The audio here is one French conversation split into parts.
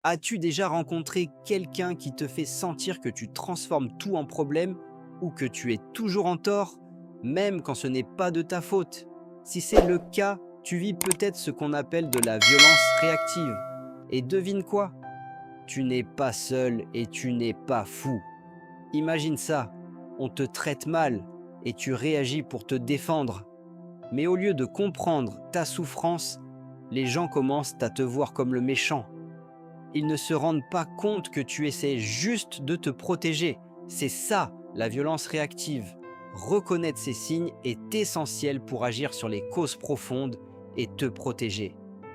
As-tu déjà rencontré quelqu'un qui te fait sentir que tu transformes tout en problème ou que tu es toujours en tort, même quand ce n'est pas de ta faute? Si c'est le cas, tu vis peut-être ce qu'on appelle de la violence réactive. Et devine quoi? Tu n'es pas seul et tu n'es pas fou. Imagine ça, on te traite mal et tu réagis pour te défendre. Mais au lieu de comprendre ta souffrance, les gens commencent à te voir comme le méchant. Ils ne se rendent pas compte que tu essaies juste de te protéger. C'est ça, la violence réactive. Reconnaître ces signes est essentiel pour agir sur les causes profondes et te protéger.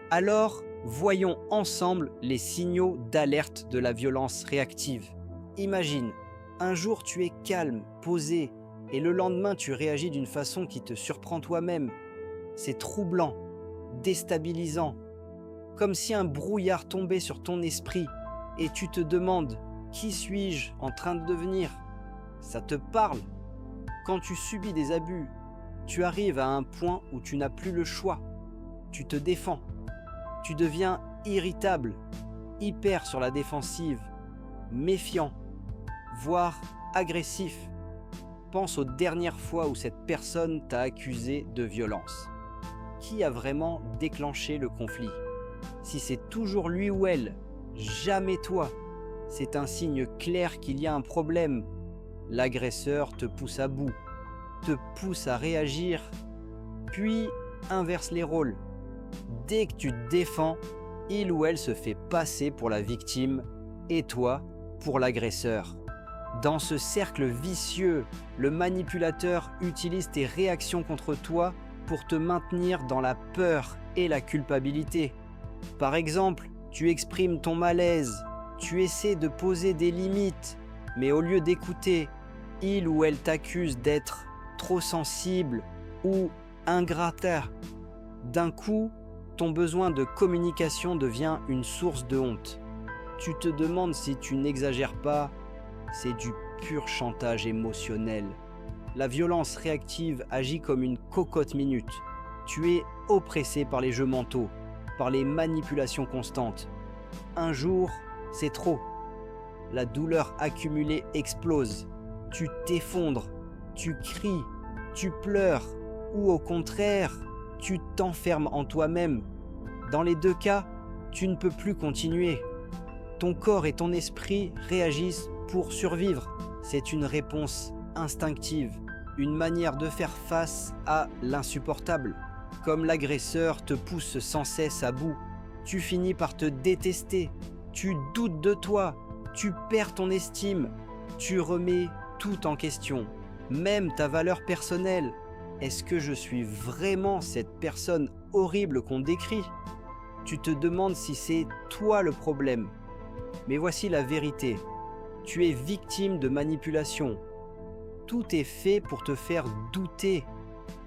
Alors, voyons ensemble les signaux d'alerte de la violence réactive. Imagine, un jour tu es calme, posé, et le lendemain tu réagis d'une façon qui te surprend toi-même. C'est troublant, déstabilisant, comme si un brouillard tombait sur ton esprit et tu te demandes qui suis-je en train de devenir? Ça te parle? Quand tu subis des abus, tu arrives à un point où tu n'as plus le choix. Tu te défends. Tu deviens irritable, hyper sur la défensive, méfiant, voire agressif. Pense aux dernières fois où cette personne t'a accusé de violence. Qui a vraiment déclenché le conflit? Si c'est toujours lui ou elle, jamais toi, c'est un signe clair qu'il y a un problème. L'agresseur te pousse à bout, te pousse à réagir, puis inverse les rôles. Dès que tu te défends, il ou elle se fait passer pour la victime et toi pour l'agresseur. Dans ce cercle vicieux, le manipulateur utilise tes réactions contre toi pour te maintenir dans la peur et la culpabilité. Par exemple, tu exprimes ton malaise, tu essaies de poser des limites, mais au lieu d'écouter, il ou elle t'accuse d'être trop sensible ou ingrata. D'un coup, ton besoin de communication devient une source de honte. Tu te demandes si tu n'exagères pas, c'est du pur chantage émotionnel. La violence réactive agit comme une cocotte minute. Tu es oppressé par les jeux mentaux, par les manipulations constantes. Un jour, c'est trop. La douleur accumulée explose. Tu t'effondres, tu cries, tu pleures, ou au contraire, tu t'enfermes en toi-même. Dans les deux cas, tu ne peux plus continuer. Ton corps et ton esprit réagissent pour survivre. C'est une réponse instinctive, une manière de faire face à l'insupportable. Comme l'agresseur te pousse sans cesse à bout, tu finis par te détester, tu doutes de toi, tu perds ton estime, tu remets tout en question, même ta valeur personnelle. Est-ce que je suis vraiment cette personne horrible qu'on décrit? Tu te demandes si c'est toi le problème. Mais voici la vérité. Tu es victime de manipulation. Tout est fait pour te faire douter,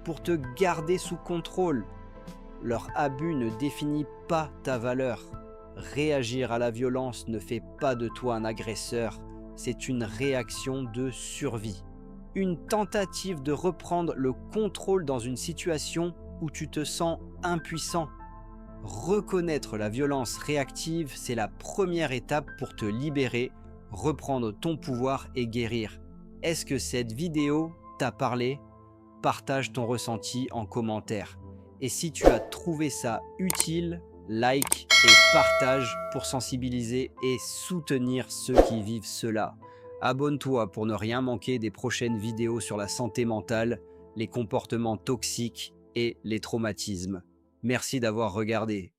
pour te garder sous contrôle. Leur abus ne définit pas ta valeur. Réagir à la violence ne fait pas de toi un agresseur, c'est une réaction de survie. Une tentative de reprendre le contrôle dans une situation où tu te sens impuissant. Reconnaître la violence réactive, c'est la première étape pour te libérer, reprendre ton pouvoir et guérir. Est-ce que cette vidéo t'a parlé? Partage ton ressenti en commentaire. Et si tu as trouvé ça utile, like et partage pour sensibiliser et soutenir ceux qui vivent cela. Abonne-toi pour ne rien manquer des prochaines vidéos sur la santé mentale, les comportements toxiques et les traumatismes. Merci d'avoir regardé.